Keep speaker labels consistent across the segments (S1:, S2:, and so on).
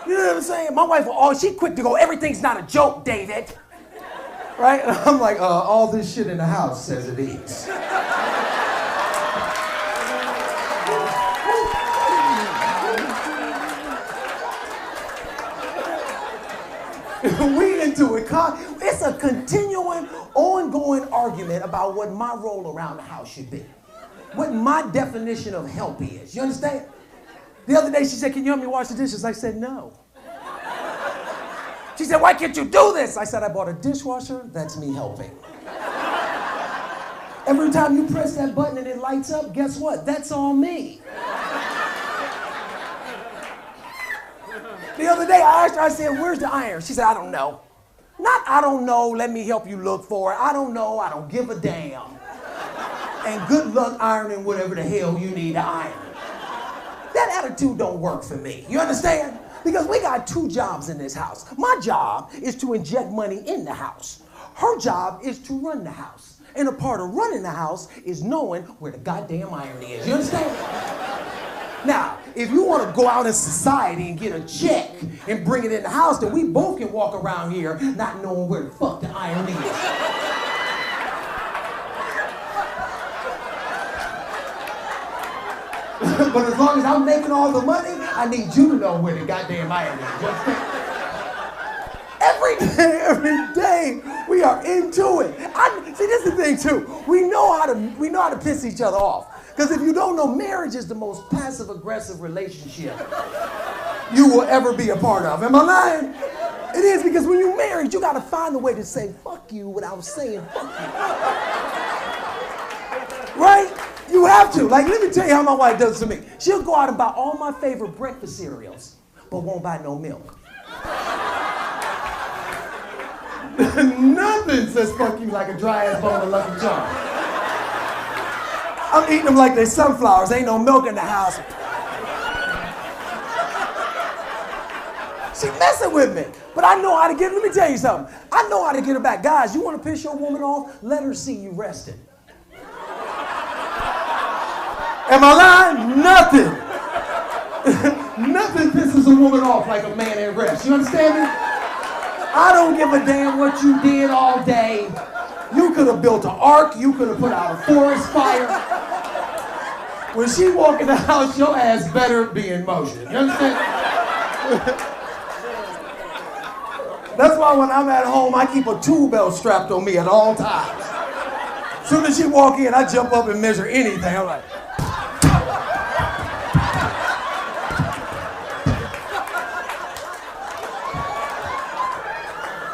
S1: You know what I'm saying? My wife, she quick to go, everything's not a joke, David. Right? And I'm like, all this shit in the house says it is. We into it. It's a continuing, ongoing argument about what my role around the house should be. What my definition of help is. You understand? The other day she said, can you help me wash the dishes? I said, no. She said, why can't you do this? I said, I bought a dishwasher. That's me helping. Every time you press that button and it lights up, guess what? That's all me. The other day I asked her, I said, where's the iron? She said, I don't know. Not I don't know, let me help you look for it. I don't know, I don't give a damn. And good luck ironing whatever the hell you need to iron. That attitude don't work for me. You understand? Because we got two jobs in this house. My job is to inject money in the house. Her job is to run the house. And a part of running the house is knowing where the goddamn iron is. You understand? Now, if you want to go out in society and get a check and bring it in the house, then we both can walk around here not knowing where the fuck the iron is. But as long as I'm making all the money, I need you to know where the goddamn iron is. You understand? Every day, we are into it. See, this is the thing too. We know how to piss each other off. Because if you don't know, marriage is the most passive-aggressive relationship you will ever be a part of. Am I lying? It is, because when you're married, you got to find a way to say fuck you without saying fuck you. Right? You have to. Like, let me tell you how my wife does it to me. She'll go out and buy all my favorite breakfast cereals, but won't buy no milk. Nothing says fuck you like a dry-ass bowl of Lucky Charms. I'm eating them like they're sunflowers. Ain't no milk in the house. She messing with me. But I know how to let me tell you something. I know how to get her back. Guys, you want to piss your woman off? Let her see you resting. Am I lying? Nothing. Nothing pisses a woman off like a man at rest. You understand me? I don't give a damn what you did all day. You could have built an ark. You could have put out a forest fire. When she walk in the house, your ass better be in motion. You understand? That's why when I'm at home, I keep a tool belt strapped on me at all times. As soon as she walk in, I jump up and measure anything. I'm like,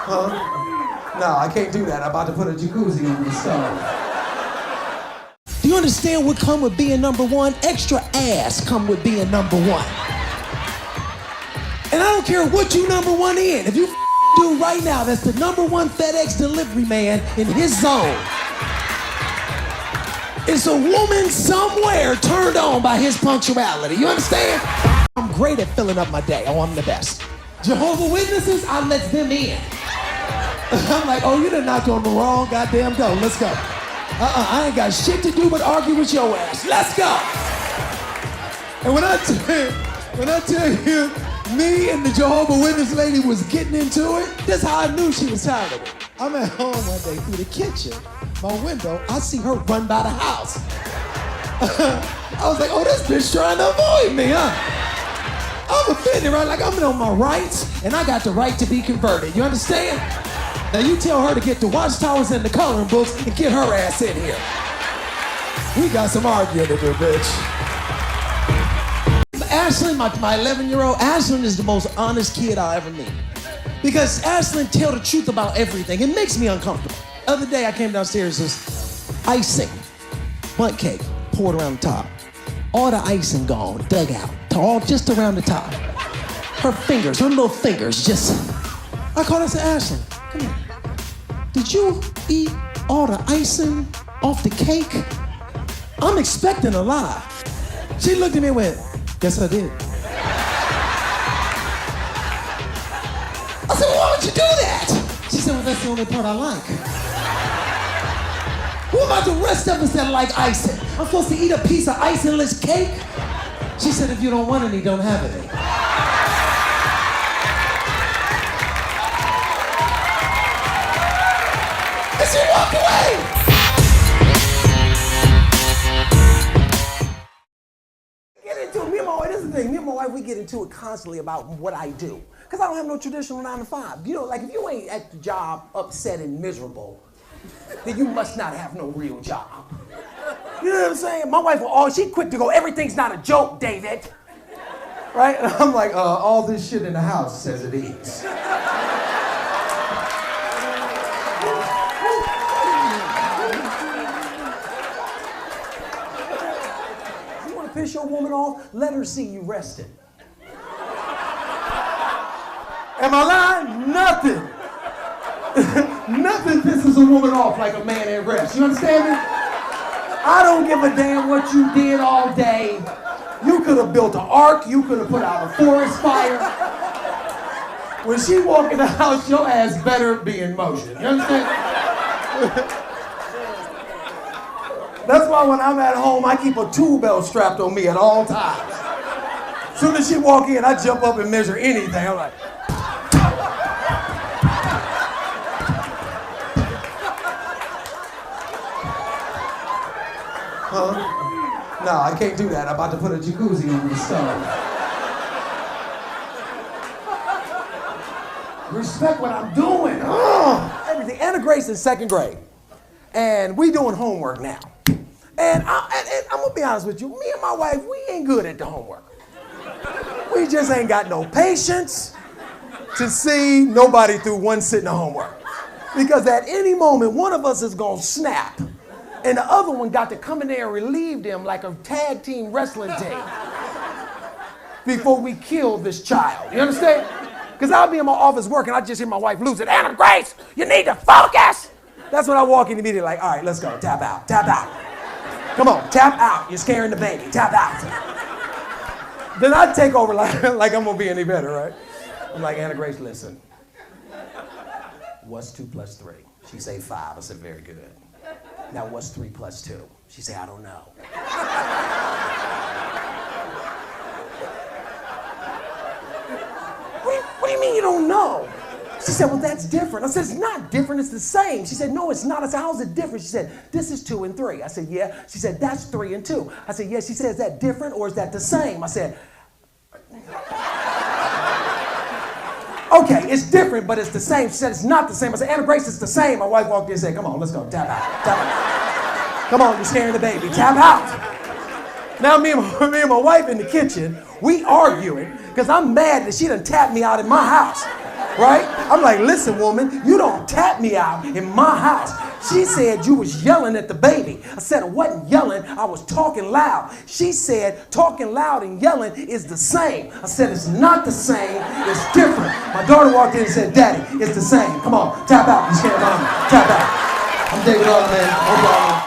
S1: huh? No, I can't do that. I'm about to put a jacuzzi on the stove. Do you understand what come with being number one? Extra ass come with being number one. And I don't care what you number one in. If you do right now, that's the number one FedEx delivery man in his zone. It's a woman somewhere turned on by his punctuality. You understand? I'm great at filling up my day. Oh, I'm the best. Jehovah's Witnesses, I let them in. I'm like, oh, you done knocked on the wrong goddamn door. Let's go. I ain't got shit to do but argue with your ass. Let's go. And when I tell you, me and the Jehovah's Witness lady was getting into it, that's how I knew she was tired of it. I'm at home one day through the kitchen, my window, I see her run by the house. I was like, oh, this bitch trying to avoid me, huh? I'm offended, right? Like, I'm on my rights, and I got the right to be converted. You understand? Now you tell her to get the watchtowers and the coloring books and get her ass in here. We got some arguing to do, bitch. Ashlyn, my 11-year-old, Ashlyn is the most honest kid I'll ever meet. Because Ashlyn tell the truth about everything. It makes me uncomfortable. The other day I came downstairs, there's icing, bundt cake, poured around the top. All the icing gone, dug out, all just around the top. Her fingers, her little fingers, just... I called her and said, Ashlyn, come here. Did you eat all the icing off the cake? I'm expecting a lie. She looked at me and went, yes, I did. I said, well, why would you do that? She said, well, that's the only part I like. What about the rest of us that like icing? I'm supposed to eat a piece of icingless cake? She said, if you don't want any, don't have any. she walked away. This is the thing, me and my wife, we get into it constantly about what I do. Because I don't have no traditional 9 to 5. You know, like if you ain't at the job upset and miserable, then you must not have no real job. You know what I'm saying? My wife will always, she quick to go, everything's not a joke, David. Right? And I'm like, all this shit in the house says it is. Piss your woman off, let her see you rested. Am I lying? Nothing. Nothing pisses a woman off like a man at rest. You understand me? I don't give a damn what you did all day. You could have built an ark, you could have put out a forest fire. When she walk in the house, your ass better be in motion. You understand? That's why when I'm at home, I keep a tool belt strapped on me at all times. As soon as she walk in, I jump up and measure anything. I'm like, huh? No, I can't do that. I'm about to put a jacuzzi on the stove. Respect what I'm doing. Everything. Anna Grace in 2nd grade. And we doing homework now. And I'm gonna be honest with you, me and my wife, we ain't good at the homework. We just ain't got no patience to see nobody through one sitting of homework. Because at any moment, one of us is gonna snap, and the other one got to come in there and relieve them like a tag team wrestling team before we kill this child. You understand? Because I'll be in my office working, I just hear my wife lose it. Anna Grace, you need to focus. That's when I walk in immediately like, all right, let's go, tap out, tap out. Come on, tap out. You're scaring the baby. Tap out. Then I take over like I'm gonna be any better, right? I'm like, Anna Grace, listen. What's 2 plus 3? She say 5. I said, very good. Now what's 3 plus 2? She say, I don't know. What do you mean you don't know? She said, well, that's different. I said, it's not different, it's the same. She said, no, it's not. I said, how's it different? She said, this is 2 and 3. I said, yeah. She said, that's 3 and 2. I said, yeah. She said, is that different or is that the same? I said, okay, it's different, but it's the same. She said, it's not the same. I said, Anna Grace, it's the same. My wife walked in and said, come on, let's go, tap out, tap out. Come on, you're scaring the baby, tap out. Now me and my wife in the kitchen, we arguing because I'm mad that she done tapped me out in my house. Right? I'm like, listen, woman, you don't tap me out in my house. She said you was yelling at the baby. I said I wasn't yelling, I was talking loud. She said talking loud and yelling is the same. I said it's not the same, it's different. My daughter walked in and said, Daddy, it's the same. Come on, tap out, you scared mama. Tap out. I'm David Arnold, man.